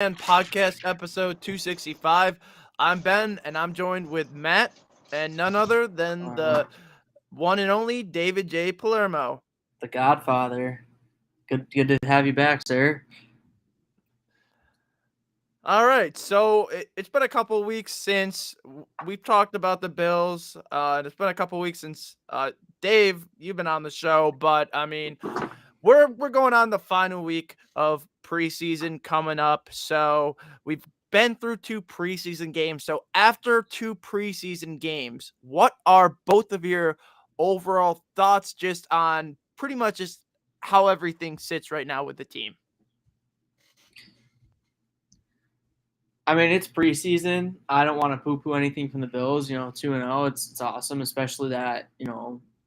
Fan podcast episode 265. I'm Ben, and I'm joined with Matt, and none other than Uh, the one and only David J. Palermo. the Godfather. Good to have you back, sir. All right, so it's been a couple weeks since we've talked about the Bills. And it's been a couple weeks since Dave, you've been on the show, but I mean, we're going on the final week of preseason coming up. So we've been through two preseason games. So after two preseason games, what are both of your overall thoughts just on pretty much just how everything sits right now with the team? I mean, it's preseason. I don't want to poo-poo anything from the Bills. 2-0. It's awesome, especially that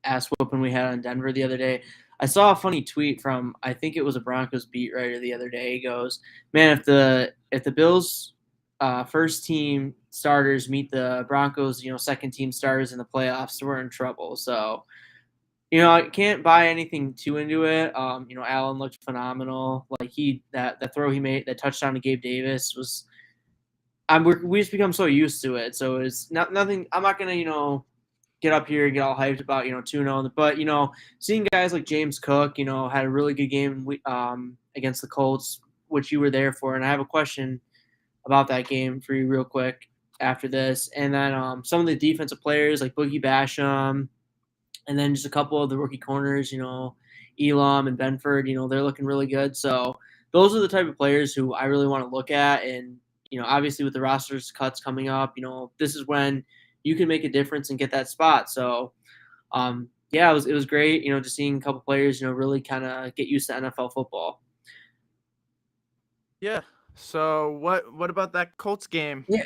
ass whooping we had on Denver the other day. I saw a funny tweet from I think it was a Broncos beat writer the other day. He goes, "Man, if the Bills first team starters meet the Broncos, second team starters in the playoffs, we're in trouble." So I can't buy anything too into it. Allen looked phenomenal. Like that throw he made, that touchdown to Gabe Davis was. We just become so used to it. So it's nothing. I'm not gonna get up here and get all hyped about 2-0. But seeing guys like James Cook, had a really good game against the Colts, which you were there for. And I have a question about that game for you real quick after this. And then some of the defensive players like Boogie Basham, and then just a couple of the rookie corners, Elam and Benford, they're looking really good. So those are the type of players who I really want to look at. And, obviously with the rosters cuts coming up, this is when you can make a difference and get that spot. So, yeah, it was great, just seeing a couple players, really kind of get used to NFL football. Yeah. So what about that Colts game? Yeah.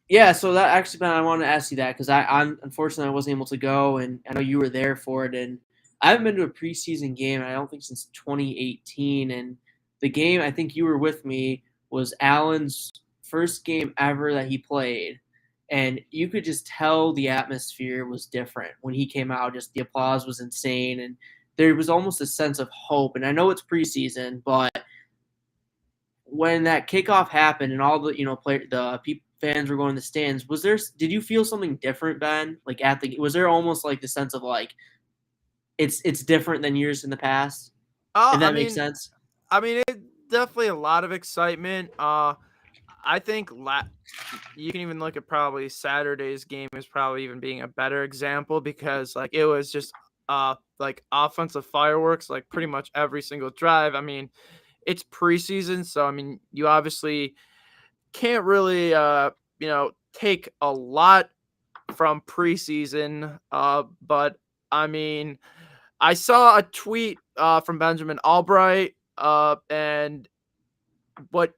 Yeah, so that actually, Ben, I wanted to ask you that because I'm unfortunately I wasn't able to go, and I know you were there for it. And I haven't been to a preseason game, I don't think since 2018. And the game I think you were with me was Allen's first game ever that he played, and you could just tell the atmosphere was different when he came out. Just the applause was insane, and there was almost a sense of hope. And I know it's preseason, but when that kickoff happened and all the fans were going in the stands, did you feel something different, Ben? Like was there almost like the sense of like it's different than years in the past? Uh If I that makes mean sense. I mean it definitely a lot of excitement. I think you can even look at probably Saturday's game as probably even being a better example because like it was just like offensive fireworks like pretty much every single drive. I mean, it's preseason, so I mean, you obviously can't really take a lot from preseason, but I mean, I saw a tweet from Benjamin Albright and but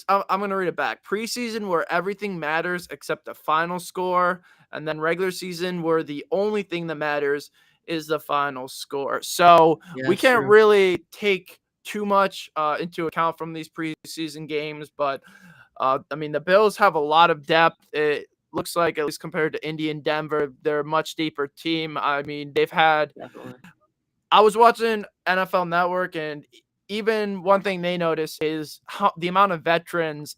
I'm going to read it back. Preseason where everything matters except the final score, and then regular season where the only thing that matters is the final score. So Yeah, we that's can't true. really take too much into account from these preseason games, but I mean the Bills have a lot of depth. It looks like at least compared to Indy and Denver, they're a much deeper team. I mean they've had Definitely. I was watching NFL Network, and even one thing they noticed is the amount of veterans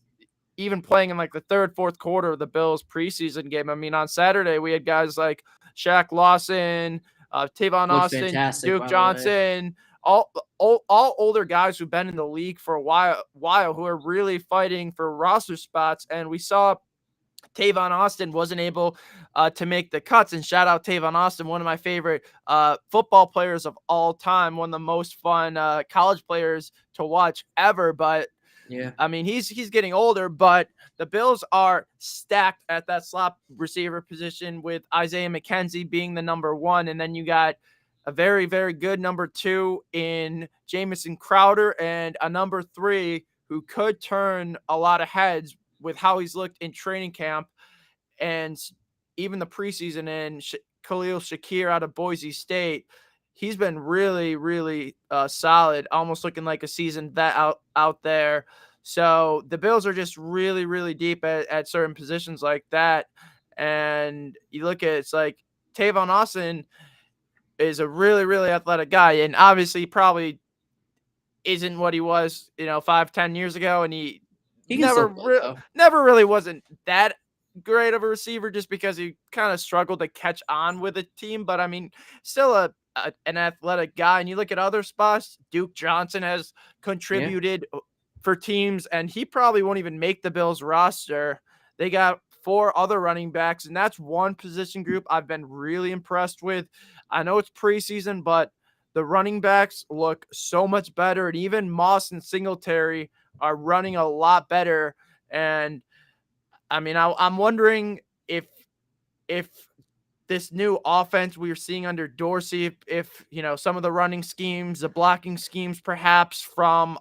even playing in like the third, fourth quarter of the Bills preseason game. I mean, on Saturday we had guys like Shaq Lawson, Tavon Looked Austin, fantastic, Duke by the way. Johnson, all older guys who've been in the league for a while who are really fighting for roster spots. And we saw Tavon Austin wasn't able to make the cuts. And shout out Tavon Austin, one of my favorite football players of all time, one of the most fun college players to watch ever. But Yeah. I mean, he's getting older, but the Bills are stacked at that slot receiver position with Isaiah McKenzie being the number one, and then you got a very, very good number two in Jamison Crowder and a number three who could turn a lot of heads with how he's looked in training camp and even the preseason. And Khalil Shakir out of Boise State, he's been really, really solid, almost looking like a seasoned vet out there. So the Bills are just really, really deep at certain positions like that. And you look at it's like Tavon Austin is a really, really athletic guy, and obviously probably isn't what he was, 5, 10 years ago, and He can still play though. never really wasn't that great of a receiver just because he kind of struggled to catch on with a team. But I mean, still an athletic guy. And you look at other spots, Duke Johnson has contributed for teams, and he probably won't even make the Bills roster. They got 4 other running backs, and that's one position group I've been really impressed with. I know it's preseason, but the running backs look so much better, and even Moss and Singletary are running a lot better. And I mean, I'm wondering if this new offense we were seeing under Dorsey, if you know some of the running schemes, the blocking schemes, perhaps from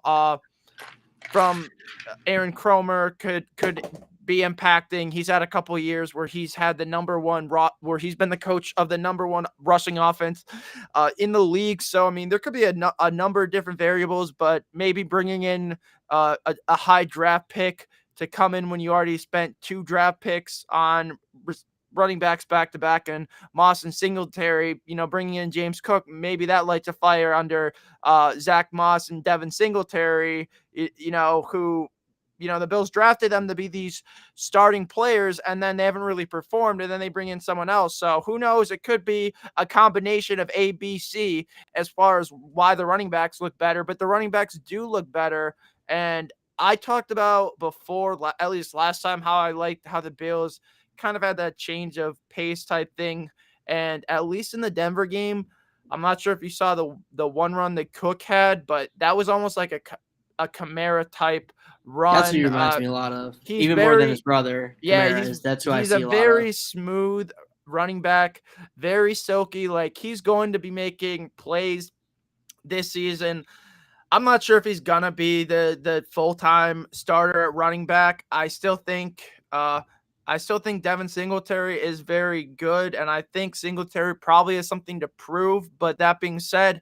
Aaron Cromer could be impacting. He's had a couple of years where he's had the where he's been the coach of the number 1 rushing offense in the league. So I mean, there could be a number of different variables, but maybe bringing in a high draft pick to come in when you already spent 2 draft picks on running backs back to back, and Moss and Singletary, you know, bringing in James Cook, maybe that lights a fire under Zach Moss and Devin Singletary, you know, who, you know, the Bills drafted them to be these starting players, and then they haven't really performed, and then they bring in someone else. So who knows? It could be a combination of A, B, C as far as why the running backs look better, but the running backs do look better. And I talked about before, at least last time, how I liked how the Bills kind of had that change of pace type thing. And at least in the Denver game, I'm not sure if you saw the one run that Cook had, but that was almost like a Kamara type run. That's who he reminds me a lot of. Even more than his brother. Yeah, that's who I see a lot of. He's a very smooth running back, very silky. Like, he's going to be making plays this season. I'm not sure if he's gonna be the full-time starter at running back. I still think Devin Singletary is very good, and I think Singletary probably has something to prove. But that being said,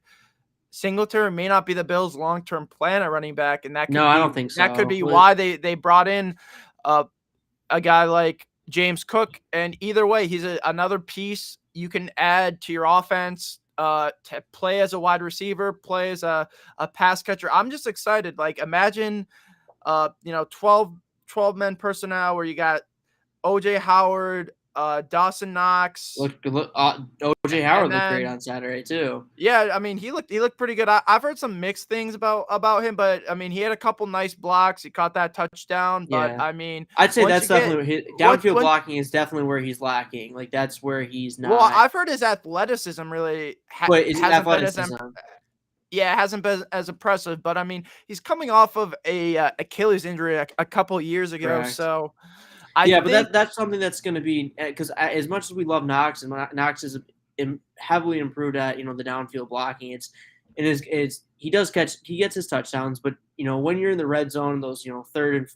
Singletary may not be the Bills' long-term plan at running back, and I don't think so. That could be why they brought in a guy like James Cook. And either way, he's another piece you can add to your offense to play as a wide receiver, play as a pass catcher. I'm just excited. Like, imagine 12 men personnel where you got OJ Howard, Dawson Knox. OJ Howard looked great on Saturday too. Yeah, I mean, he looked pretty good. I've heard some mixed things about him, but I mean, he had a couple nice blocks. He caught that touchdown, but I mean, I'd say that's definitely downfield blocking is definitely where he's lacking. Like, that's where he's not. Well, I've heard his athleticism really hasn't been as impressive. But I mean, he's coming off of a Achilles injury a couple years ago, correct. So. But that's something that's going to be, because as much as we love Knox, and Knox is heavily improved at the downfield blocking. He gets his touchdowns, but when you're in the red zone, those third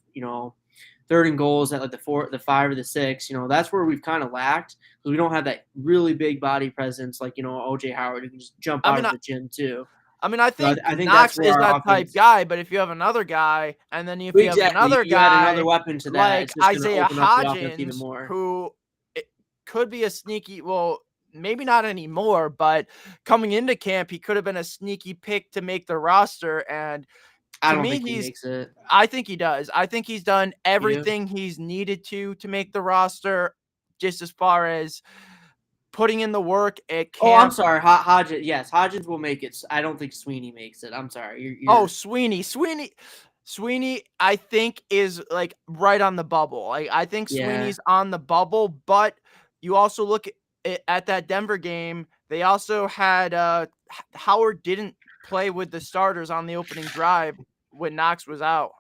and goals at like the 5 or the 6, that's where we've kind of lacked, because we don't have that really big body presence like OJ Howard, who can just jump out of the gym too. I mean, I think Knox is that type guy, but if you have another guy, and then if you have another guy, add another weapon to that, like Isaiah Hodgins, who could be a sneaky, well, maybe not anymore, but coming into camp, he could have been a sneaky pick to make the roster. And I don't think he makes it. I think he does. I think he's done everything he's needed to make the roster, just as far as putting in the work at camp. Oh, I'm sorry. Hodgins. Yes, Hodgins will make it. I don't think Sweeney makes it. I'm sorry. Sweeney, I think, is like right on the bubble. I think Sweeney's on the bubble, but you also look at that Denver game. They also had Howard didn't play with the starters on the opening drive when Knox was out.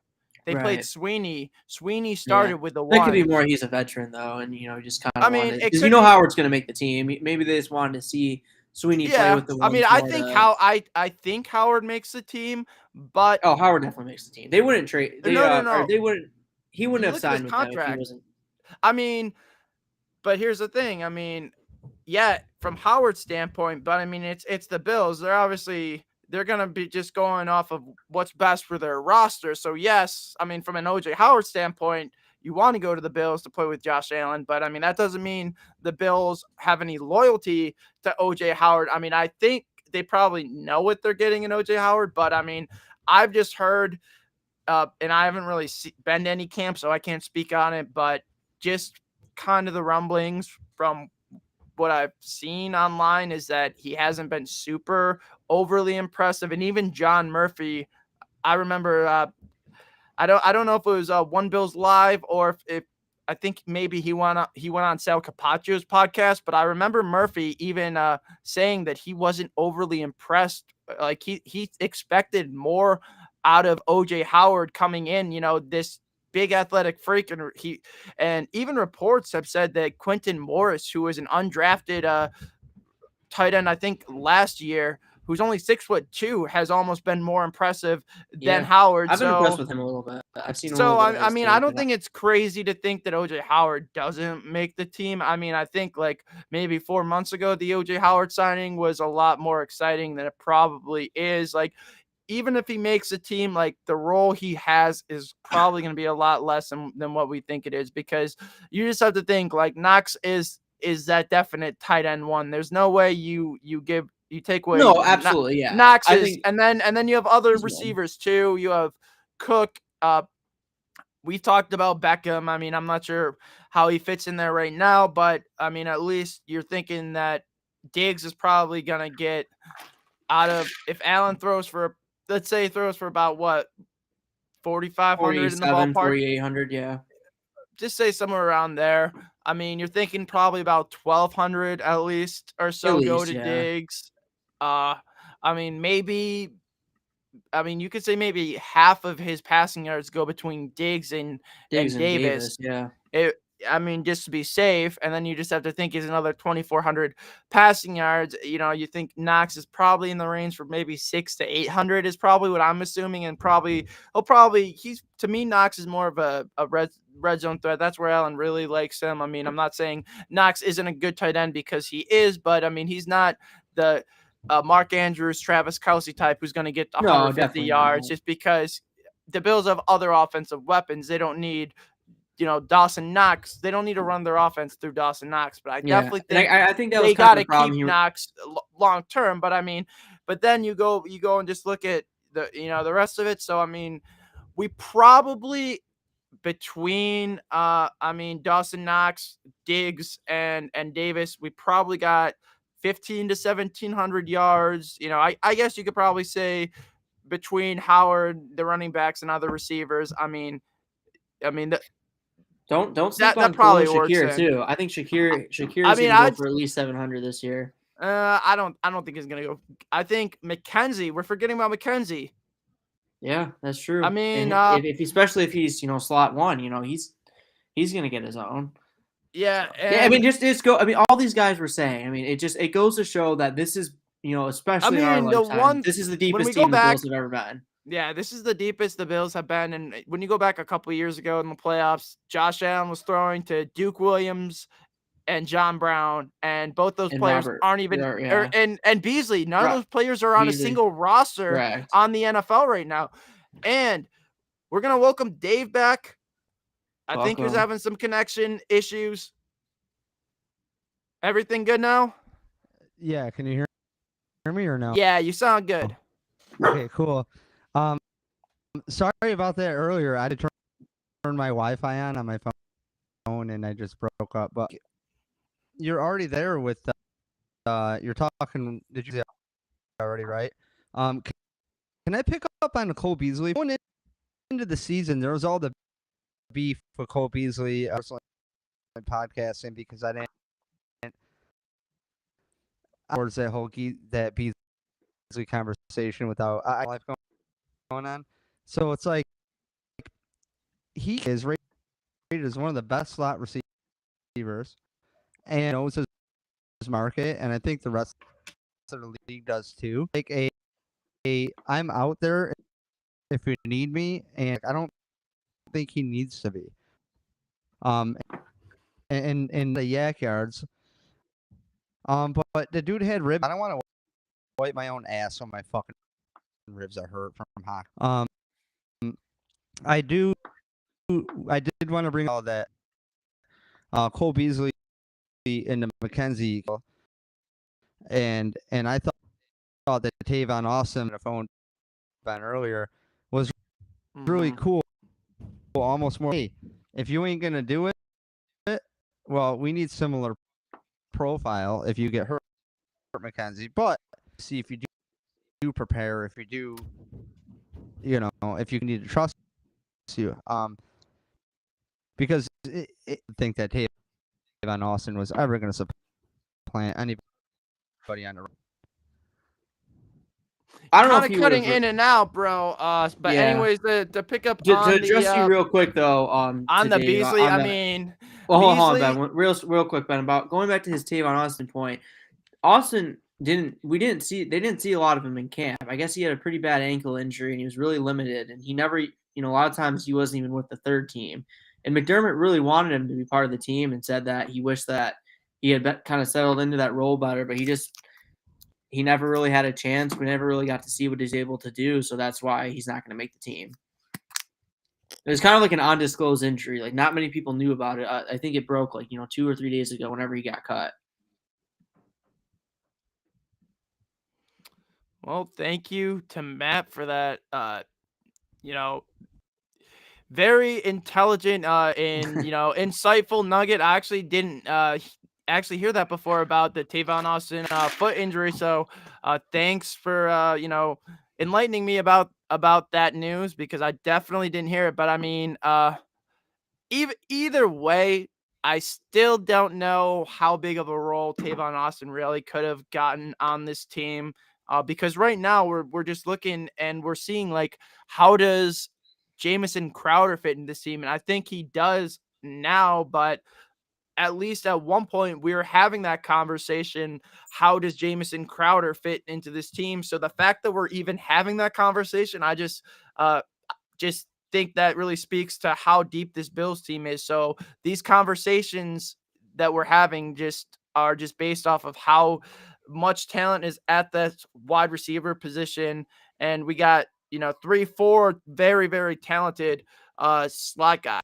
They played Sweeney. Sweeney started with the one. That could be more. He's a veteran though, and just kind of. Because Howard's going to make the team. Maybe they just wanted to see Sweeney play with the one. I mean, I think Howard makes the team, but Howard definitely makes the team. They wouldn't trade. No. They wouldn't. He wouldn't have signed with them if he wasn't. I mean, but here's the thing. I mean, from Howard's standpoint, but I mean, it's the Bills. They're going to be just going off of what's best for their roster. So, yes, I mean, from an OJ Howard standpoint, you want to go to the Bills to play with Josh Allen. But, I mean, that doesn't mean the Bills have any loyalty to OJ Howard. I mean, I think they probably know what they're getting in OJ Howard. But, I mean, I've just heard and I haven't really been to any camp, so I can't speak on it, but just kind of the rumblings from what I've seen online is that he hasn't been super overly impressive. And even John Murphy, I remember, I don't know if it was One Bills Live or if I think maybe he went on Sal Capaccio's podcast, but I remember Murphy even saying that he wasn't overly impressed. Like he expected more out of OJ Howard coming in, this big athletic freak, and even reports have said that Quentin Morris, who was an undrafted tight end, I think last year, who's only 6'2", has almost been more impressive than Howard. I've been impressed with him a little bit. I've seen a So little bit. I mean, I don't think it's crazy to think that OJ Howard doesn't make the team. I mean, I think like maybe 4 months ago, the OJ Howard signing was a lot more exciting than it probably is. Like, even if he makes a team, like the role he has is probably going to be a lot less than what we think it is, because you just have to think like Knox is that definite tight end one. There's no way you take away No, absolutely, yeah. Knox I is, think, and then you have other receivers too. You have Cook. We talked about Beckham. I mean, I'm not sure how he fits in there right now, but I mean, at least you're thinking that Diggs is probably gonna get out of, if Allen throws for, let's say he throws for about what, 4,500 in the ballpark, 4,800, yeah. Just say somewhere around there. I mean, you're thinking probably about 1,200 at least or so go to Diggs. I mean, you could say maybe half of his passing yards go between Diggs and Davis. Yeah. I mean, just to be safe, and then you just have to think he's another 2,400 passing yards. You think Knox is probably in the range for maybe 600 to 800 is probably what I'm assuming, and he's, to me, Knox is more of a red zone threat. That's where Allen really likes him. I mean, I'm not saying Knox isn't a good tight end, because he is, but I mean, he's not the Mark Andrews, Travis Kelce type who's going to get 150 yards just because the Bills have other offensive weapons. They don't need, Dawson Knox. They don't need to run their offense through Dawson Knox, but I definitely think I think that they was got to the keep Knox long term. But I mean, but then you go and just look at the rest of it. So I mean, we probably, between Dawson Knox, Diggs, and Davis, we probably got 15 to 1,700 yards. I guess you could probably say between Howard, the running backs, and other receivers. I mean, don't sleep that on probably Shakir works too. I think Shakir is going to go for at least 700 this year. I don't think he's going to go. I think McKenzie. We're forgetting about McKenzie. Yeah, that's true. I mean, especially if he's slot one, he's going to get his own. Yeah, I mean, just go. I mean, all these guys were saying. I mean, it goes to show that this is, especially in our lifetime, this is the deepest team the Bills have ever been. Yeah, this is the deepest the Bills have been. And when you go back a couple of years ago in the playoffs, Josh Allen was throwing to Duke Williams and John Brown, and both those players aren't even, and Beasley. None of those players are on a single roster on the NFL right now. And we're gonna welcome Dave back. I think he's having some connection issues. Everything good now? Yeah, can you hear me or no? Yeah, you sound good. Okay, cool. Sorry about that earlier. I had to turn my Wi-Fi on my phone, and I just broke up. But you're already there with, you're talking. Did you say already, right? Can I pick up on Cole Beasley? Going into the season, there was all the beef with Cole Beasley. I was podcasting because I didn't. Towards that whole that Beasley conversation without life going on. So it's like he is rated as one of the best slot receivers and knows his market, and I think the rest of the league does too. Like I'm out there if you need me, and I don't think he needs to be. In the yak yards. But the dude had ribs. I don't want to wipe my own ass on my fucking ribs are hurt from hockey. I did want to bring all that. Cole Beasley and the McKenzie, and I thought that Tavon Austin, the phone ban earlier, was really Mhm. cool. Almost more. Hey, if you ain't gonna do it, well, we need similar profile. If you get hurt, Mackenzie, but see if you do prepare, if you do, if you need to trust you, because I think that Tavon Austin was ever gonna supplant anybody on the. I don't know Kind if of he would cutting have. in and out, bro. But Yeah. anyways, to pick up To address you real quick though, on to the Dave Beasley, on I the. mean, Well, hold on, Beasley. Ben. Real quick, Ben. About going back to his Tavon Austin point. Austin they didn't see a lot of him in camp. I guess he had a pretty bad ankle injury and he was really limited, and he never, a lot of times he wasn't even with the third team. And McDermott really wanted him to be part of the team and said that he wished that he had kind of settled into that role better, but he never really had a chance. We never really got to see what he's able to do, so that's why he's not going to make the team. It was kind of like an undisclosed injury. Like, not many people knew about it. I think it broke 2 or 3 days ago whenever he got cut. Well, thank you to Matt for that. You know, very intelligent and insightful nugget. I actually didn't actually hear that before about the Tavon Austin foot injury. So thanks for enlightening me about that news, because I definitely didn't hear it. But I mean, either way, I still don't know how big of a role Tavon Austin really could have gotten on this team. Because right now we're just looking and we're seeing, like, how does Jamison Crowder fit in this team? And I think he does now, but at least at one point we were having that conversation. How does Jamison Crowder fit into this team? So the fact that we're even having that conversation, I just think that really speaks to how deep this Bills team is. So these conversations that we're having just are just based off of how much talent is at the wide receiver position. And we got, 3, 4 very, very talented slot guys.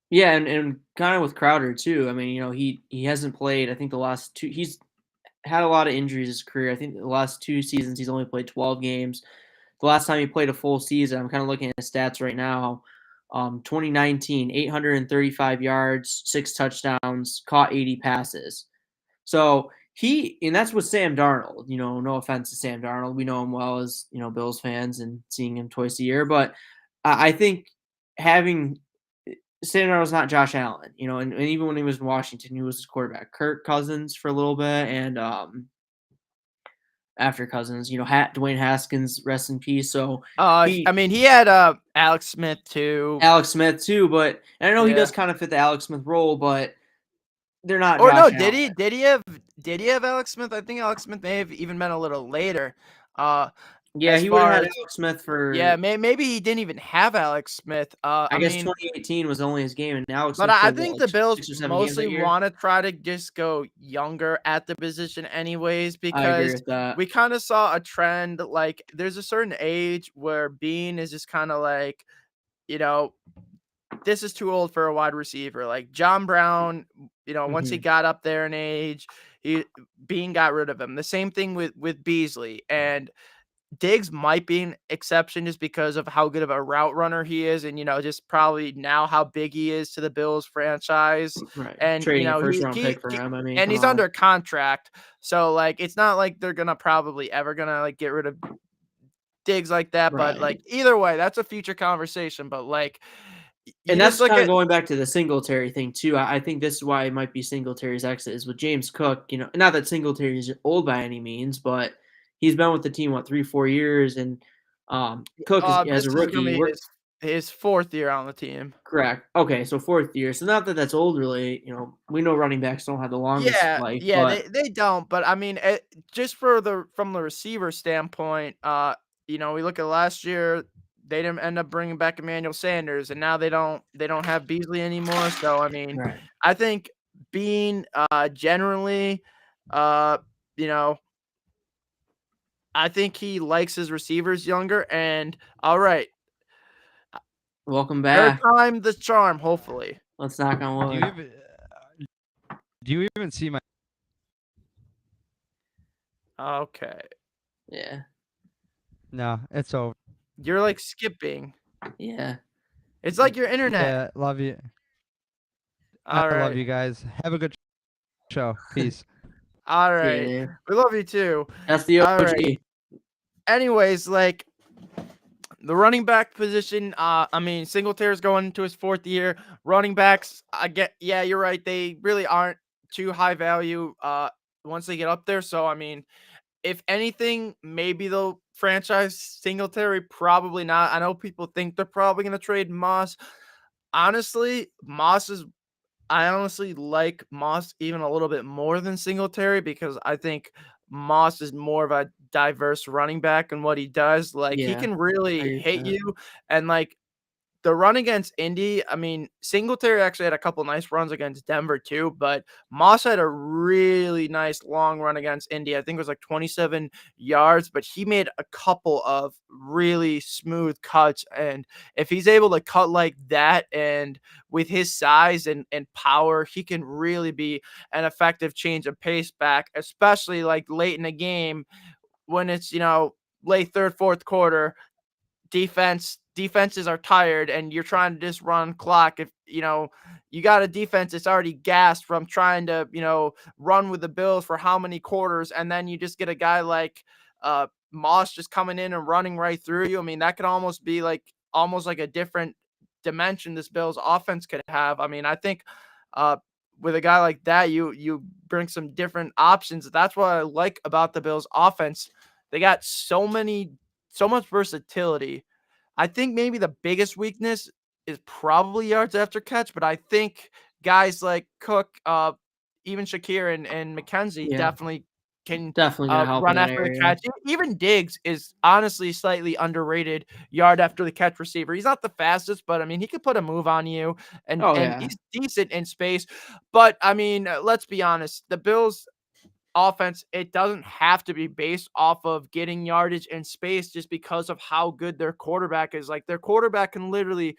Yeah, and kind of with Crowder too. I mean, he hasn't played. I think the last two. He's had a lot of injuries his career. I think the last 2 seasons he's only played 12 games. The last time he played a full season, I'm kind of looking at his stats right now. 2019, 835 yards, 6 touchdowns, caught 80 passes. So and that's with Sam Darnold. No offense to Sam Darnold. We know him well as, Bills fans and seeing him twice a year. But I think having Sam Darnold's not Josh Allen, and even when he was in Washington, he was his quarterback. Kirk Cousins for a little bit, and after Cousins, Dwayne Haskins, rest in peace. So I mean, he had Alex Smith too. Alex Smith too, but and I know he Yeah. does kind of fit the Alex Smith role, but they're not Or no, Josh did Allen. he? Did he have Alex Smith? I think Alex Smith may have even been a little later. Yeah, As he would have far had as Alex Smith for. Yeah, maybe he didn't even have Alex Smith. I I guess mean, 2018 was only his game, and Alex but Smith I played think what, the like Bills 6 or 7 games mostly that year. want to try to just go younger at the position anyways, I agree because with that. we kind of saw a trend. Like, there's a certain age where Bean is just kind of like, you know, this is too old for a wide receiver. Like John Brown, once he Mm-hmm. got up there in age, Bean got rid of him. The same thing with Beasley. And Diggs might be an exception just because of how good of a route runner he is, and just probably now how big he is to the Bills franchise. Right, And trading a first-round pick for him. I mean, and come he's on. under contract, so like it's not like they're gonna probably ever gonna like get rid of Diggs like that. But Right. like either way, that's a future conversation. But like you And just that's look kind of at going back to the Singletary thing too. I think this is why it might be Singletary's exit is with James Cook. Not that Singletary is old by any means, but he's been with the team 3, 4 years, and Cook is as this a is gonna rookie. be We're his 4th year on the team. correct. Okay, so 4th year. So not that that's old, really. We know running backs don't have the longest Yeah, life, yeah, but they don't, but I mean, just from the receiver standpoint, we look at last year, they didn't end up bringing back Emmanuel Sanders, and now they don't have Beasley anymore. So I mean, right. I think being generally, uh, you know, I think he likes his receivers younger. And all right, Welcome third back. time the charm, hopefully. Let's knock on Do you wood. even do you even see my? Okay. Yeah. No, it's over. You're like skipping. Yeah. It's like your internet. Yeah, love you. All I love right. you guys. Have a good show. Peace. All See ya, right. Dave. We love you too. That's the All OG. right. Anyways, like the running back position, I mean, Singletary's going into his 4th year. Running backs, yeah, you're right. They really aren't too high value once they get up there. So, I mean, if anything, maybe they'll franchise Singletary. Probably not. I know people think they're probably going to trade Moss. Honestly, I honestly like Moss even a little bit more than Singletary because I think Moss is more of a diverse running back in what he does. Like he Yeah, can I really agree with hit that. you, and like the run against Indy, I mean, Singletary actually had a couple nice runs against Denver too, but Moss had a really nice long run against Indy. I think it was like 27 yards, but he made a couple of really smooth cuts. And if he's able to cut like that and with his size and power, he can really be an effective change of pace back, especially like late in the game when it's, late third, fourth quarter defenses are tired and you're trying to just run clock. If you got a defense that's already gassed from trying to run with the Bills for how many quarters, and then you just get a guy like Moss just coming in and running right through you. I mean, that could almost be like a different dimension this Bills offense could have. I mean, I think with a guy like that, you bring some different options. That's what I like about the Bills offense. They got so much versatility. I think maybe the biggest weakness is probably yards after catch, but I think guys like Cook, even Shakir and McKenzie Yeah, definitely can definitely gonna help in run that after the area. catch. Even Diggs is honestly slightly underrated yard after the catch receiver. He's not the fastest, but I mean he could put a move on you, and Oh and yeah, he's decent in space. But I mean, let's be honest, the Bills offense, it doesn't have to be based off of getting yardage and space just because of how good their quarterback is. Like their quarterback can literally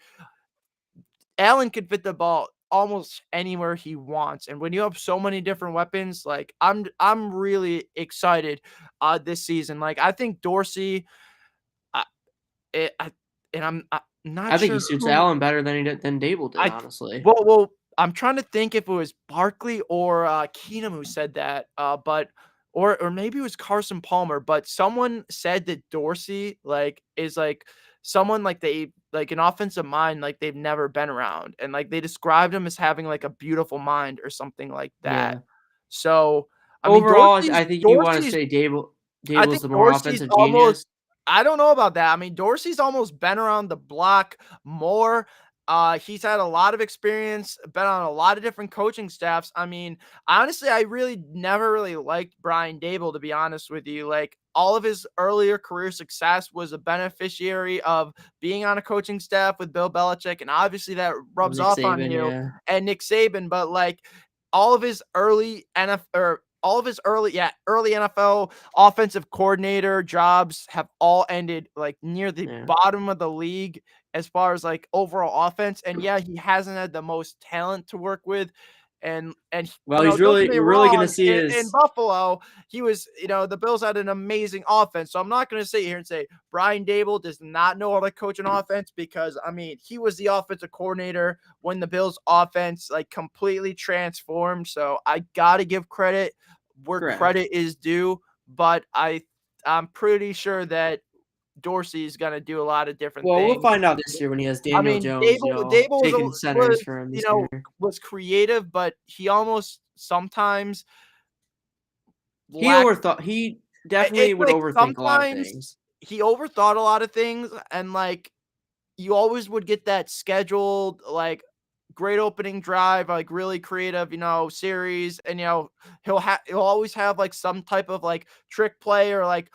Allen could fit the ball almost anywhere he wants. And when you have so many different weapons, like I'm really excited this season. Like I think Dorsey I, I and I'm not I think he sure suits who Allen better than Dable did, I honestly. well, I'm trying to think if it was Barkley or Keenum who said that, but or maybe it was Carson Palmer, but someone said that Dorsey is someone they like an offensive mind like they've never been around, and like they described him as having like a beautiful mind or something like that. Yeah. So I mean Overall, Dorsey's I think you want to Dorsey's say Dable. I Dable's think the more Dorsey's offensive almost genius. I don't know about that. I mean, Dorsey's almost been around the block more. He's had a lot of experience, been on a lot of different coaching staffs. I mean, honestly, I really never really liked Brian Dable, to be honest with you. Like all of his earlier career success was a beneficiary of being on a coaching staff with Bill Belichick, and obviously that rubs Nick off on Saban, you yeah. and Nick Saban. But like all of his early NFL or all of his early NFL offensive coordinator jobs have all ended like near the Yeah. bottom of the league as far as like overall offense. And yeah, he hasn't had the most talent to work with. And Well, don't get me you're really gonna wrong, see in his. Buffalo, he was, the Bills had an amazing offense. So I'm not gonna sit here and say Brian Dable does not know how to coach an offense, because I mean he was the offensive coordinator when the Bills offense like completely transformed. So I gotta give credit where Correct. credit is due, but I'm pretty sure that Dorsey is going to do a lot of different Well, we'll things. find out this year when he has I Daniel mean, Jones, Dable taking centers for him this year. was creative, but he almost sometimes He lacked. overthought. He definitely It's would like overthink a lot of sometimes things. he overthought a lot of things, and like you always would get that scheduled like great opening drive, like really creative, series, and he'll always have like some type of like trick play or like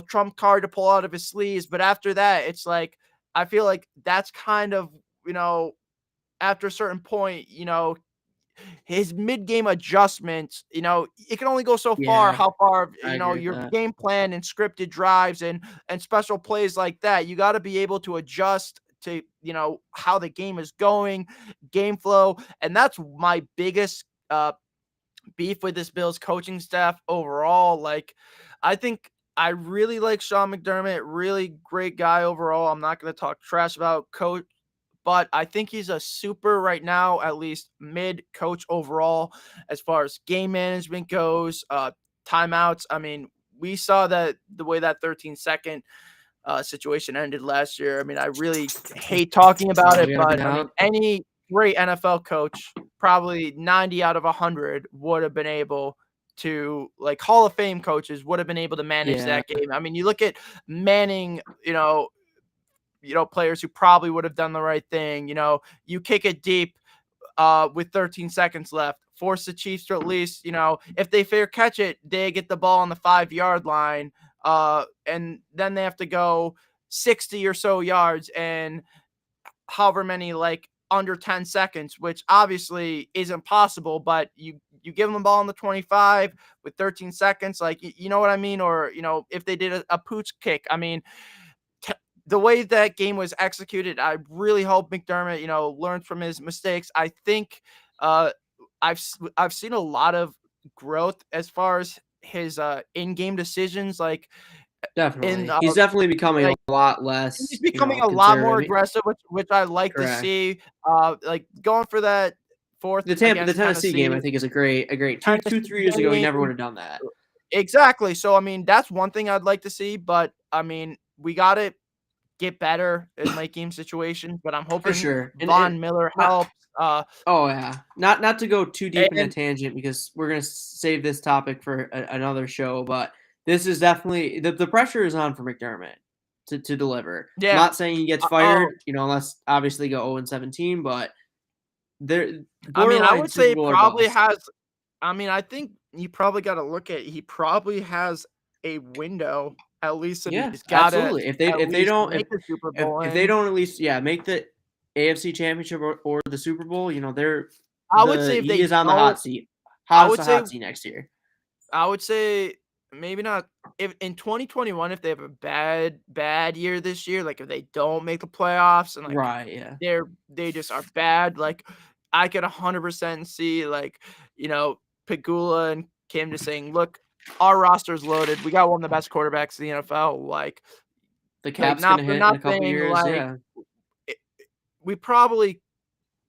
trump card to pull out of his sleeves. But after that, it's like I feel like that's kind of after a certain point, his mid-game adjustments, it can only go so far, Yeah, how far, I agree with your that. game plan and scripted drives and special plays like that. You got to be able to adjust to, how the game is going, game flow. And that's my biggest beef with this Bills coaching staff overall. Like, I think I really like Sean McDermott, really great guy overall. I'm not going to talk trash about coach, but I think he's a super right now, at least mid coach overall, as far as game management goes, timeouts. I mean, we saw that the way that 13-second situation ended last year. I mean, I really hate talking about it, but I mean, any great NFL coach, probably 90 out of 100 would have been able to, like, Hall of Fame coaches would have been able to manage that game. I mean, you look at Manning, players who probably would have done the right thing. You kick it deep with 13 seconds left, force the Chiefs to at least, if they fair catch it, they get the ball on the 5-yard line, and then they have to go 60 or so yards and however many, like, under 10 seconds, which obviously isn't possible, but you give them the ball on the 25 with 13 seconds, like, you know what I mean? Or, if they did a pooch kick, I mean, the way that game was executed, I really hope McDermott, learned from his mistakes. I think I've seen a lot of growth as far as his in-game decisions, like, definitely. He's definitely becoming like, a lot less. he's becoming a lot more aggressive, which I like to Correct. see. Like, going for that fourth The Tennessee game, I think, is a great 2-3 years ago. He never would have done that. Exactly. So I mean, that's one thing I'd like to see, but I mean, we got to get better in late game situations. But I'm hoping For sure. Von Miller helps. Oh yeah, not to go too deep in a tangent because we're gonna save this topic for another show. But this is definitely the pressure is on for McDermott to deliver. Yeah. I'm not saying he gets fired, unless obviously go 0-17. But there, I mean, I would say probably has. I mean, I think you probably got to look at. He probably has a window at least. That he's got absolutely. If they don't make the Super Bowl, if they don't at least make the AFC Championship or the Super Bowl, they're. I would say if he is on the hot seat. Hot seat next year. I would say maybe not. If in 2021, if they have a bad year this year, like if they don't make the playoffs and like they just are bad, like I could 100% see like Pegula and Kim just saying, look, our roster's loaded. We got one of the best quarterbacks in the NFL. Like the cap's gonna hit in a couple years. We probably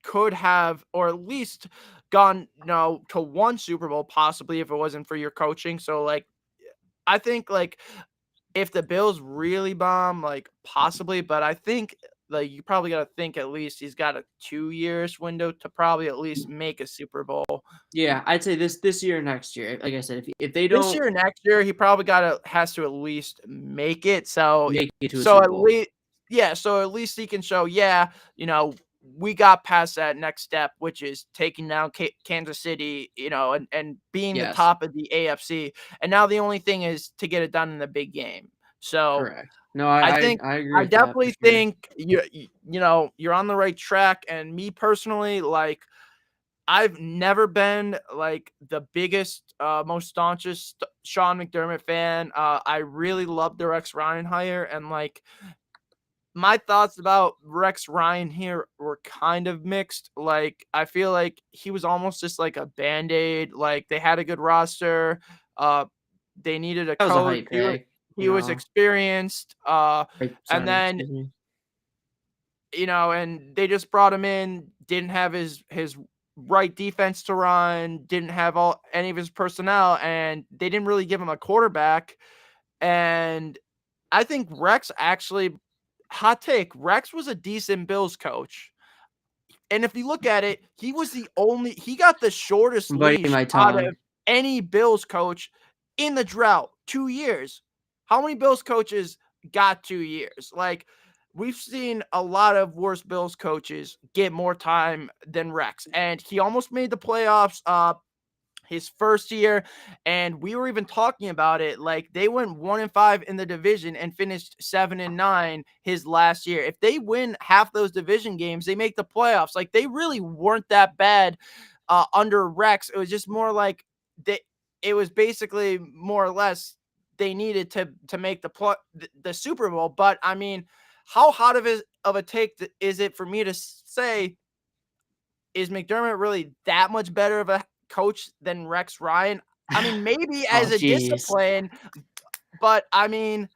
could have, or at least gone to one Super Bowl possibly if it wasn't for your coaching. So like I think like if the Bills really bomb, like possibly, but I think like you probably got to think at least he's got a 2 years window to probably at least make a Super Bowl. Yeah, I'd say this year, next year. Like I said, if they don't this year, next year, he probably has to at least make it. So make it to a so Super at Bowl. least so at least he can show we got past that next step, which is taking down Kansas City, and being the top of the AFC. And now the only thing is to get it done in the big game. So correct. No, I agree. I definitely think you're on the right track. And me personally, like I've never been like the biggest, most staunchest Sean McDermott fan. I really love the Rex Ryan hire, and like my thoughts about Rex Ryan here were kind of mixed. Like I feel like he was almost just like a Band-Aid. Like they had a good roster. They needed a coach. He was experienced. And then and they just brought him in, didn't have his right defense to run, didn't have any of his personnel, and they didn't really give him a quarterback. And I think Rex actually, hot take, Rex was a decent Bills coach. And if you look at it, he got the shortest leash out of any Bills coach in the drought. 2 years. How many Bills coaches got 2 years? Like, we've seen a lot of worse Bills coaches get more time than Rex. And he almost made the playoffs his first year. And we were even talking about it. Like, they went 1-5 in the division and finished 7-9 his last year. If they win half those division games, they make the playoffs. Like, they really weren't that bad under Rex. It was just more like it was basically more or less they needed to make the Super Bowl. But I mean, how hot of a take is it for me to say, is McDermott really that much better of a coach than Rex Ryan? I mean, maybe as a discipline, But I mean,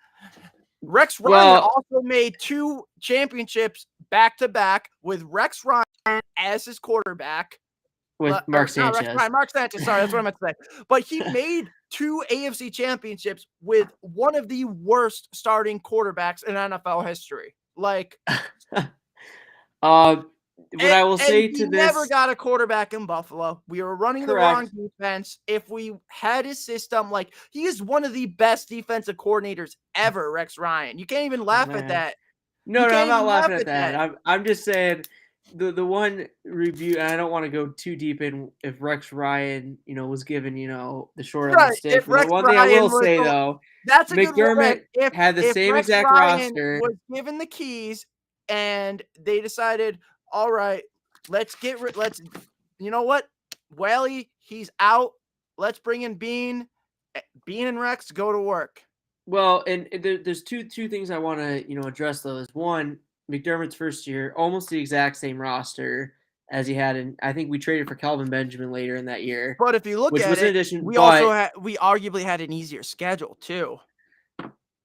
Rex Ryan Well- also made 2 championships back to back with Rex Ryan as his quarterback. With Or Mark not Rex Sanchez. Ryan, Mark Sanchez. Sorry, that's what I meant to say. But he made 2 AFC championships with one of the worst starting quarterbacks in NFL history. Like, What I will say he to never this, got a quarterback in Buffalo. We were running the wrong defense. If we had his system, like, he is one of the best defensive coordinators ever, Rex Ryan. You can't even laugh at that. No, You I'm can't not even laughing laugh at that. I'm just saying the one review, and I don't want to go too deep in if Rex Ryan, was given, the short end of the stick. If But the Rex one thing I Ryan will was say the- though, That's a good one. McDermott had the If same Rex exact Ryan roster. was given the keys and they decided, all right, let's you know what? Whaley, he's out. Let's bring in Bean. Bean and Rex go to work. Well, and there's two things I want to address though. Is one, McDermott's first year, almost the exact same roster as he had in. I think we traded for Kelvin Benjamin later in that year. But if you look which at was it, in addition, we but we arguably had an easier schedule too.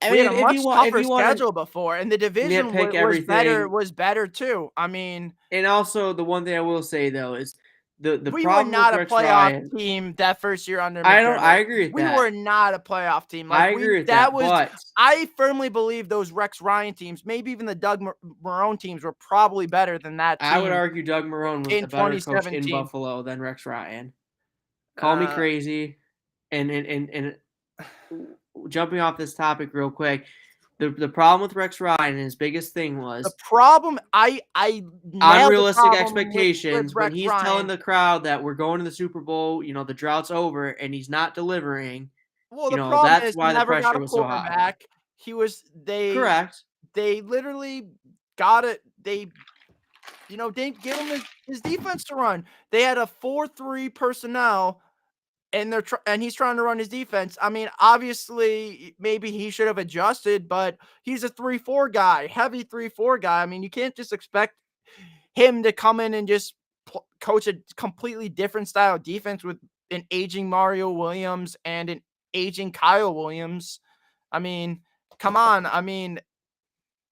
I We mean, had a if much you want, tougher if you want schedule before, and the division nitpick was better too. I mean, and also the one thing I will say though is the we were problem not with a Rex playoff Ryan. team that first year under I McDermott. agree with We that. were not a playoff team. I agree with that. But I firmly believe those Rex Ryan teams, maybe even the Doug Marrone teams, were probably better than that team. I would argue Doug Marrone was in a better coach 2017. in Buffalo than Rex Ryan. Call me crazy, and jumping off this topic real quick. The problem with Rex Ryan, his biggest thing was the problem. I unrealistic expectations with when Rex he's Ryan. telling the crowd that we're going to the Super Bowl. The drought's over, and he's not delivering. Well, the problem that's is why he the never got pressure a was so high. Correct. They literally got it. They didn't give him his defense to run. They had a 4-3 personnel. And he's trying to run his defense. I mean, obviously, maybe he should have adjusted, but he's a 3-4 guy, heavy 3-4 guy. I mean, you can't just expect him to come in and just coach a completely different style of defense with an aging Mario Williams and an aging Kyle Williams. I mean, come on. I mean,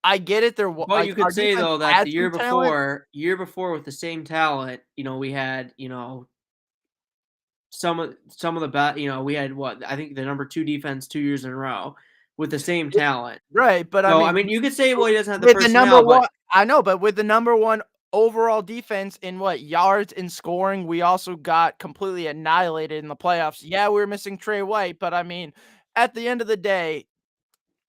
I get it. But you could say though that the year before with the same talent, we had some of the best, we had I think the number 2 defense 2 years in a row with the same talent. Right, but I mean, you could say, well, he doesn't have the personnel, but I know, but with the number 1 overall defense in yards and scoring, we also got completely annihilated in the playoffs. Yeah, we were missing Trey White, but I mean, at the end of the day,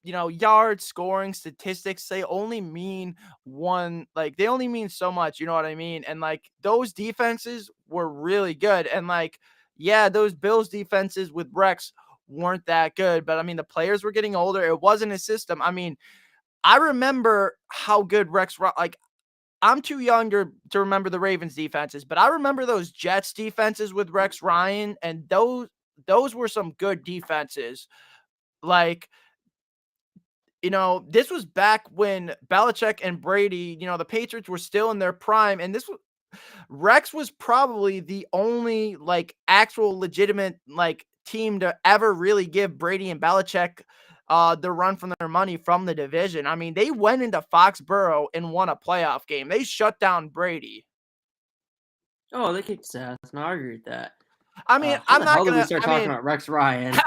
yards, scoring, statistics, they only mean they only mean so much, you know what I mean? And those defenses were really good. And yeah, those Bills defenses with Rex weren't that good, but I mean, the players were getting older. It wasn't a system. I mean, I remember how good I'm too young to remember the Ravens defenses, but I remember those Jets defenses with Rex Ryan, and those were some good defenses. This was back when Belichick and Brady, the Patriots were still in their prime, and Rex was probably the only actual legitimate team to ever really give Brady and Belichick the run from their money from the division. I mean, they went into Foxborough and won a playoff game. They shut down Brady. Oh, they kicked his ass. No, I agree with that. I mean, I'm not going to start talking about Rex Ryan.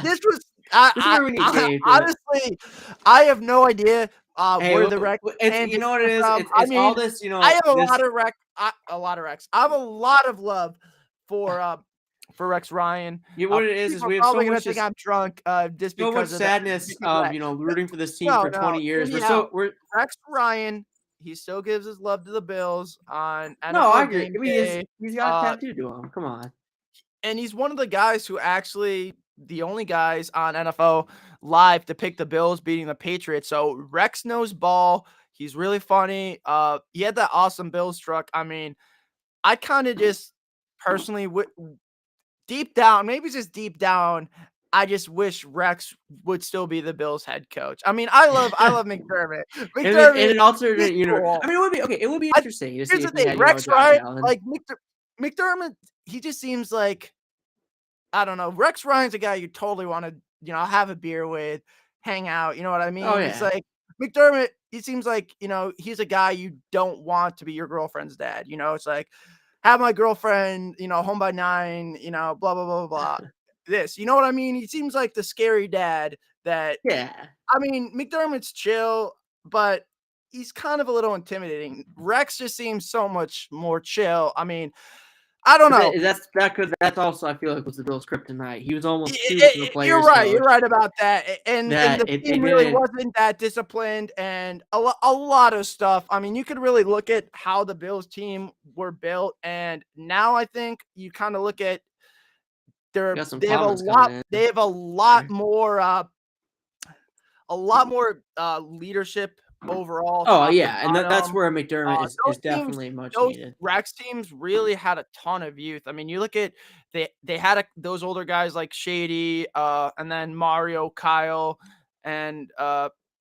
This was honestly, I have no idea where the Rex. You know what it is? It's all this. I have a lot of Rex. I have a lot of love for Rex Ryan. What it is we have so much. Think I'm drunk just so because much sadness of rooting for this team for 20 years. We're Rex Ryan. He still gives his love to the Bills on NFL. No, I agree. Game Day. He's got a tattoo to him. Come on. And he's one of the guys who actually, the only guys on NFL Live to pick the Bills beating the Patriots. So Rex knows ball. He's really funny. He had that awesome Bills truck. I mean, I kind of just personally, deep down, maybe just deep down, I just wish Rex would still be the Bills head coach. I mean, I love McDermott. McDermott in an alternate universe. I mean, it would be interesting to see. Here's the thing, Rex Ryan, McDermott, he just seems like, I don't know. Rex Ryan's a guy you totally want to have a beer with, hang out. You know what I mean? Oh, It's yeah. like McDermott, he seems like, he's a guy you don't want to be your girlfriend's dad. It's like, have my girlfriend, home by 9, blah, blah, blah, blah, blah. This, you know what I mean? He seems like the scary dad that, Yeah. I mean, McDermott's chill, but he's kind of a little intimidating. Rex just seems so much more chill. I mean, I don't know. That's also, I feel like, was the Bills' kryptonite. He was almost too You're good a player. right. You're right about that. And That the it team really didn't. wasn't that disciplined, and a lot of stuff. I mean, you could really look at how the Bills team were built, and now I think you kind of look at Got some they have comments coming in. they have a lot more leadership overall. Oh, top to yeah, and that's bottom. where McDermott is Those teams, definitely much those needed. Rex teams really had a ton of youth. I mean, you look at they had those older guys like Shady, and then Mario, Kyle, and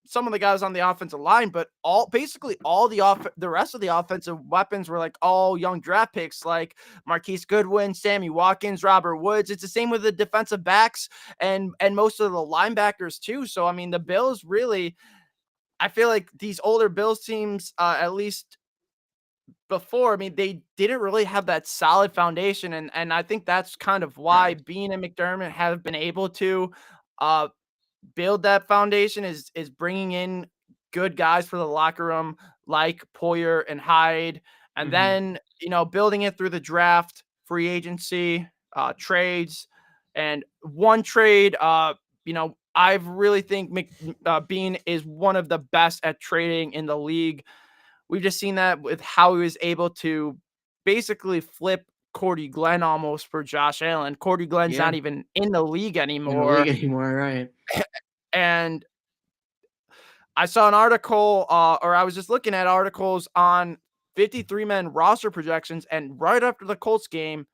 some of the guys on the offensive line, but basically all the rest of the offensive weapons were like all young draft picks, like Marquise Goodwin, Sammy Watkins, Robert Woods. It's the same with the defensive backs and most of the linebackers too. So I mean, the Bills really, I feel like these older Bills teams, at least before, I mean, they didn't really have that solid foundation, and I think that's kind of why Right. Bean and McDermott have been able to uh, build that foundation is bringing in good guys for the locker room like Poyer and Hyde, and then building it through the draft, free agency, trades, and one trade. I really think Bean is one of the best at trading in the league. We've just seen that with how he was able to basically flip Cody Glenn almost for Josh Allen. Cody Glenn's not even in the league anymore. Right? And I saw an article, or I was just looking at articles on 53-man roster projections, and right after the Colts game,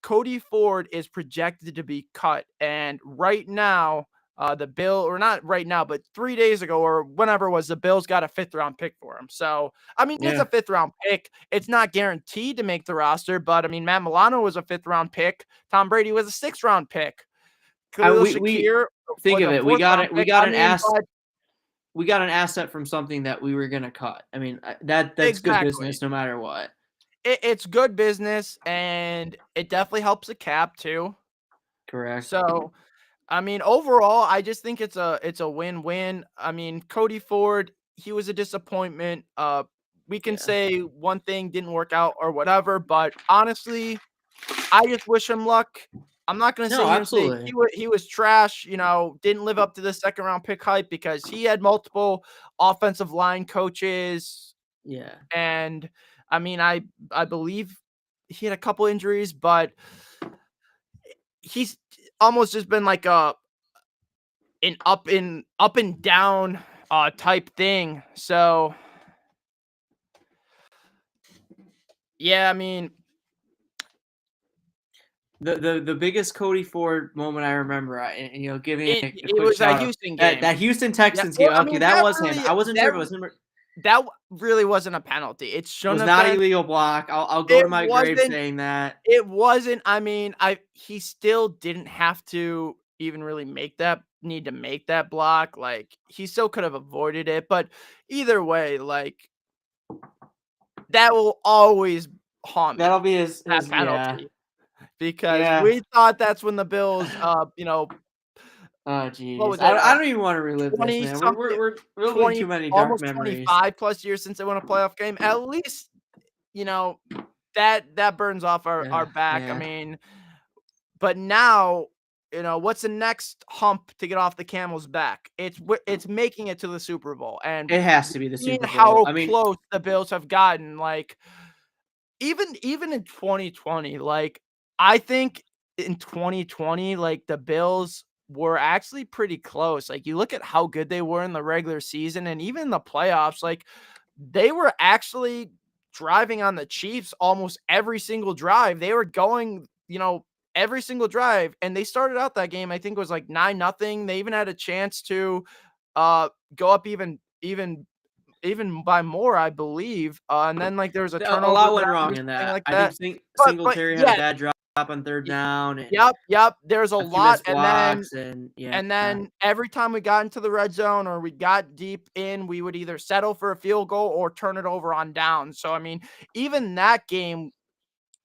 Cody Ford is projected to be cut. And right now, or not right now, but 3 days ago or whenever it was, the Bills got a 5th-round pick for him. So, I mean, it's a 5th-round pick. It's not guaranteed to make the roster, but I mean, Matt Milano was a 5th-round pick. Tom Brady was a 6th-round pick. Khalil Shakir think was of a it. We 4th-round got pick. an asset. We got an asset from something that we were gonna cut. I mean, that's Exactly. good business no matter what. It's good business, and it definitely helps the cap too. Correct. So, I mean, overall, I just think it's a win-win. I mean, Cody Ford, he was a disappointment. We can say one thing didn't work out or whatever, but honestly, I just wish him luck. I'm not gonna say absolutely. he was trash. Didn't live up to the 2nd-round pick hype because he had multiple offensive line coaches. Yeah. And I mean, I believe he had a couple injuries, but he's almost just been like an up and down type thing. So yeah, I mean, the biggest Cody Ford moment I remember, giving a quick it was shout that out. Houston game. That Houston Texans game. I Okay, mean, that was really, him. I wasn't sure if it was him. That really wasn't a penalty. It shouldn't was have not been. illegal block. I'll go to my grave wasn't- saying that. It wasn't. I mean, he still didn't have to even really make that block. Like, he still could have avoided it. But either way, like, that will always haunt me. That'll be his penalty. Because we thought that's when the Bills, Oh, geez. what was it? I don't even want to relive this, man. We're reliving too many dark almost memories. 25 plus years since they won a playoff game. At least, that burns off our back. Yeah. I mean, but now, what's the next hump to get off the camel's back? It's making it to the Super Bowl, and it has to be the Super Bowl. How close the Bills have gotten, like even in 2020, like I think in 2020, like the Bills were actually pretty close. Like, you look at how good they were in the regular season and even in the playoffs, like they were actually driving on the Chiefs almost every single drive. They were going, every single drive, and they started out that game, I think it was like 9-0. They even had a chance to go up even by more, I believe. And then, like, there was a turnover. A lot went wrong in that. Like I think but Singletary had a bad drive. on third down. And Yep. There's a a few lot, missed blocks, and then every time we got into the red zone or we got deep in, we would either settle for a field goal or turn it over on down. So I mean, even that game,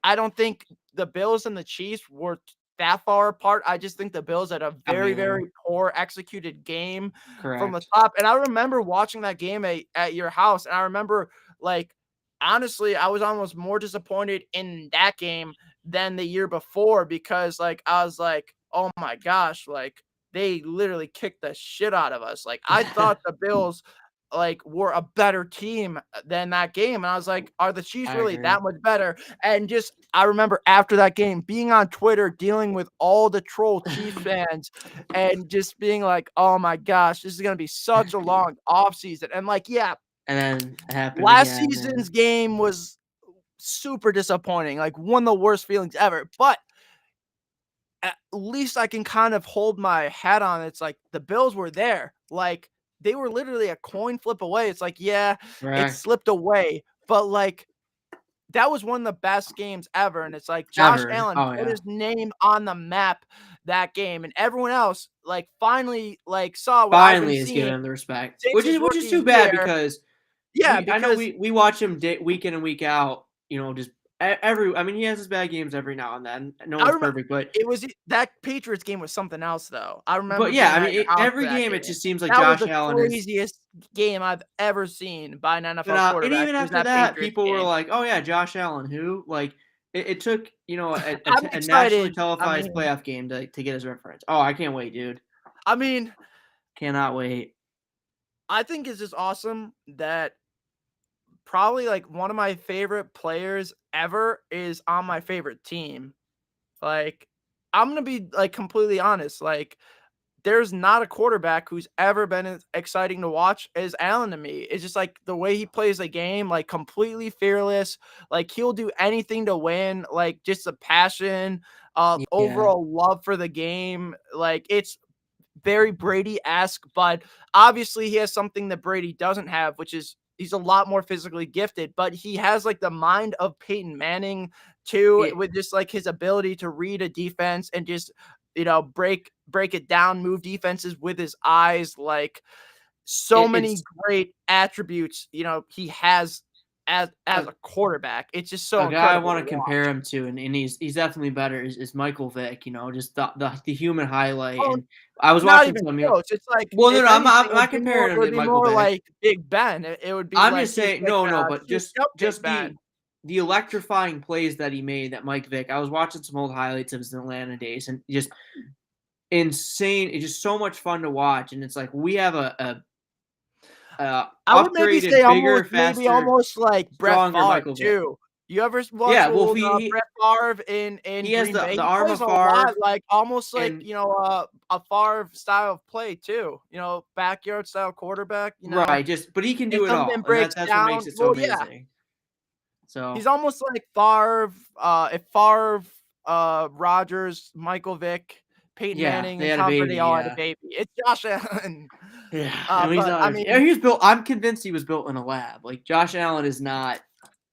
I don't think the Bills and the Chiefs were that far apart. I just think the Bills had a very, very poor executed game from the top. And I remember watching that game at your house, and I remember, like, honestly, I was almost more disappointed in that game than the year before because, like, I was like, oh my gosh, like, they literally kicked the shit out of us. Like, I thought the Bills like were a better team than that game. And I was like, are the Chiefs really that much better? And just I remember after that game being on Twitter dealing with all the troll Chiefs fans and just being like, oh my gosh, this is gonna be such a long offseason. And like, yeah, and then it happened last again, season's game was super disappointing, like one of the worst feelings ever. But at least I can kind of hold my hat on. It's like the Bills were there. Like they were literally a coin flip away. It's like, yeah, it slipped away, but like that was one of the best games ever. And it's like Josh Allen put his name on the map that game, and everyone else like finally like saw what I've been is seeing giving him the respect, which is too bad because I know we watch him week in and week out. You know, just I mean, he has his bad games every now and then. No one's perfect, but it was that Patriots game was something else, though. I remember. But yeah, I mean, every game it just seems like Josh Allen is the craziest game I've ever seen by an NFL quarterback. And even after that, people were like, "Oh yeah, Josh Allen, who?" Like, it took a nationally televised playoff game to get his reference. Oh, I can't wait, dude. I mean, cannot wait. I think it's just awesome that probably like one of my favorite players ever is on my favorite team. Like, I'm going to be like completely honest. Like, there's not a quarterback who's ever been as exciting to watch as Allen to me. It's just like the way he plays the game, like completely fearless. Like he'll do anything to win, like just a passion, overall love for the game. Like it's very Brady-esque, but obviously he has something that Brady doesn't have, which is he's a lot more physically gifted, but he has like the mind of Peyton Manning too, with just like his ability to read a defense and just, you know, break it down, move defenses with his eyes. Like so many great attributes, you know, he has as a quarterback. It's just so incredible. A guy I want to compare him to, and he's definitely better is Michael Vick. You know, just the human highlight. And I was watching some. It's like, well, no, I'm not comparing him to Michael Vick. Like Big Ben. It would be. I'm like just saying, but just the electrifying plays that he made, that Mike Vick. I was watching some old highlights of his Atlanta days, and just insane. It's just so much fun to watch, and it's like we have I would maybe say almost like Brett Favre too. You ever watch Brett Favre in he has Green Bay? The arm of Favre, like almost like, you know, a Favre style of play too. You know, backyard style quarterback. You know, right? But he can do it all. That's what makes it so amazing. So he's almost like Favre. If Favre, Rodgers, Michael Vick, Peyton Manning, and Tom Brady all had a baby. It's Josh Allen. He was built. I'm convinced he was built in a lab. Like Josh Allen is not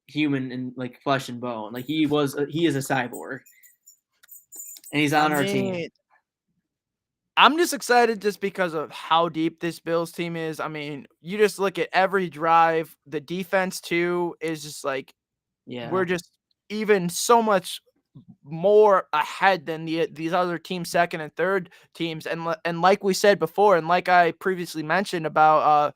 human and like flesh and bone. Like he is a cyborg, and he's on our team. I'm just excited just because of how deep this Bills team is. I mean, you just look at every drive. The defense too is just like, we're just even so much more ahead than these other teams, second and third teams. And like we said before, and like I previously mentioned about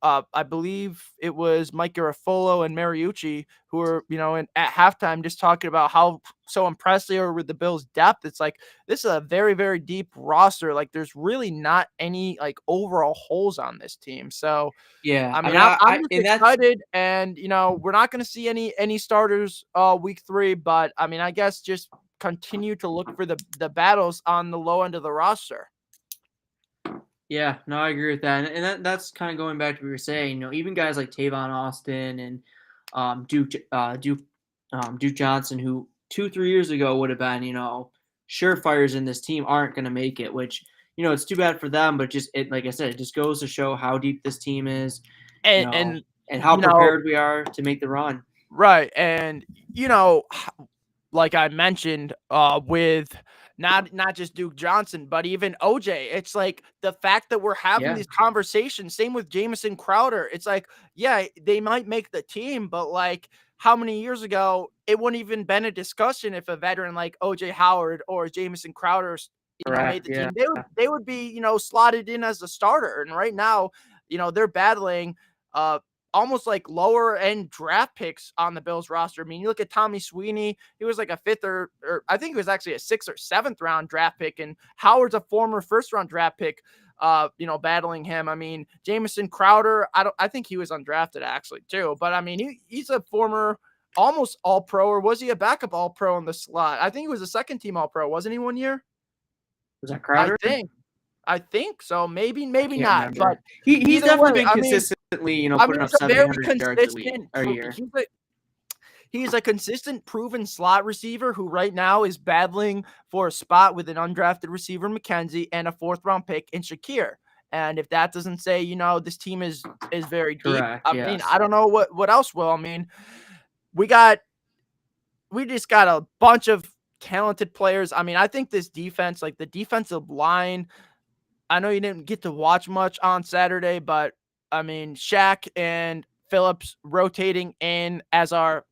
I believe it was Mike Garafolo and Mariucci who were, you know, at halftime just talking about how so impressed they are with the Bills' depth. It's like, this is a very, very deep roster. Like there's really not any like overall holes on this team. So I mean, I'm excited, and you know, we're not going to see any starters week 3, but I mean, I guess just continue to look for the battles on the low end of the roster. Yeah, no, I agree with that, and that's kind of going back to what you were saying. You know, even guys like Tavon Austin and Duke Johnson, who 2-3 years ago would have been, you know, surefires in this team, aren't going to make it. Which, you know, it's too bad for them, but like I said, it just goes to show how deep this team is, and how prepared we are to make the run. Right, and you know, like I mentioned, with not just Duke Johnson, but even OJ. It's like the fact that we're having these conversations. Same with Jamison Crowder. It's like, yeah, they might make the team, but like how many years ago it wouldn't even been a discussion if a veteran like OJ Howard or Jamison Crowder, made the team. They would be, slotted in as a starter. And right now, they're battling almost like lower end draft picks on the Bills roster. I mean, you look at Tommy Sweeney, he was like a fifth or I think he was actually a 6th or 7th round draft pick, and Howard's a former 1st round draft pick, battling him. I mean, Jamison Crowder, I think he was undrafted actually too, but I mean, he's a former almost all pro, or was he a backup all pro in the slot? I think he was a 2nd team all pro, wasn't he, one year? Was that Crowder? I think so. Maybe not. Remember. But he's definitely been consistently, putting up 700 yards a year. He's a consistent, proven slot receiver who right now is battling for a spot with an undrafted receiver, McKenzie, and a 4th round pick in Shakir. And if that doesn't say, this team is very deep. Correct, I mean, I don't know what else will. I mean, we just got a bunch of talented players. I mean, I think this defense, like the defensive line, I know you didn't get to watch much on Saturday, but I mean, Shaq and Phillips rotating in as our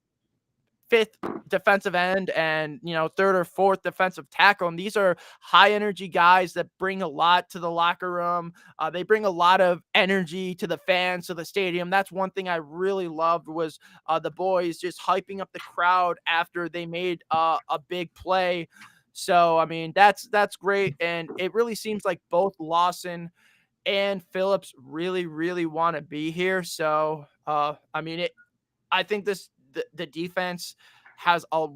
5th defensive end and, 3rd or 4th defensive tackle. And these are high energy guys that bring a lot to the locker room. They bring a lot of energy to the fans, to the stadium. That's one thing I really loved was the boys just hyping up the crowd after they made a big play. So, I mean, that's great. And it really seems like both Lawson and Phillips really, really want to be here. So, I mean, I think the defense has a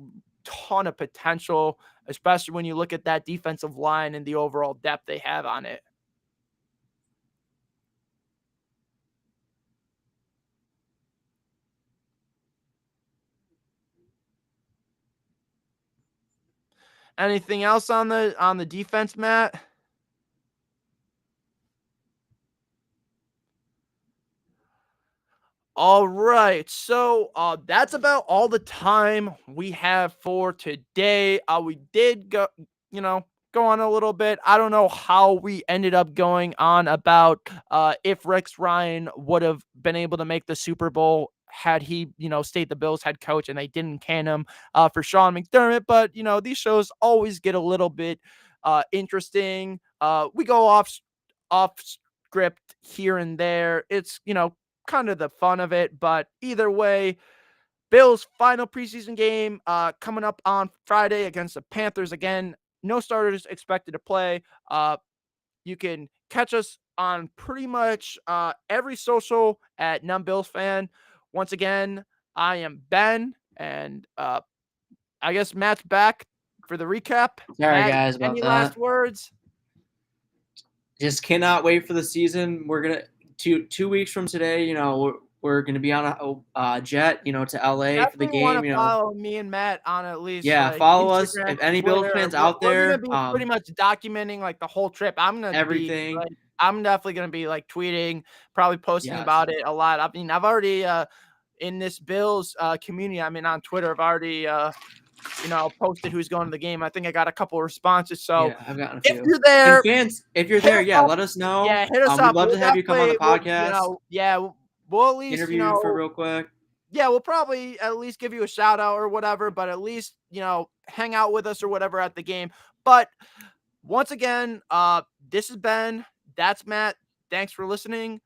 ton of potential, especially when you look at that defensive line and the overall depth they have on it. Anything else on the defense, Matt? All right, so that's about all the time we have for today. We did go on a little bit. I don't know how we ended up going on about if Rex Ryan would have been able to make the Super Bowl had he, stayed the Bills head coach and they didn't can him for Sean McDermott. But, these shows always get a little bit interesting. We go off script here and there. It's, kind of the fun of it. But either way, Bills' final preseason game coming up on Friday against the Panthers. Again, no starters expected to play. You can catch us on pretty much every social at Numb Bills Fan. Once again, I am Ben, and I guess Matt's back for the recap. Sorry, Matt, guys, about any that. last words? Just cannot wait for the season. We're gonna 2 weeks from today. We're gonna be on a jet, to LA for the game. Follow me and Matt on at least. Follow Instagram, us. If any Twitter. Bills fans out there, we're gonna be pretty much documenting like the whole trip. I'm gonna everything. I'm definitely gonna be like tweeting, probably posting about it a lot. I mean, I've already in this Bills community. I mean, on Twitter, I've already posted who's going to the game. I think I got a couple of responses. So I've gotten a few. If you're there, and fans, if you're there, let us know. Yeah, hit us up. We'd love to have you come on the podcast. We'll at least interview you for real quick. Yeah, we'll probably at least give you a shout out or whatever, but at least, hang out with us or whatever at the game. But once again, this has been, that's Matt. Thanks for listening.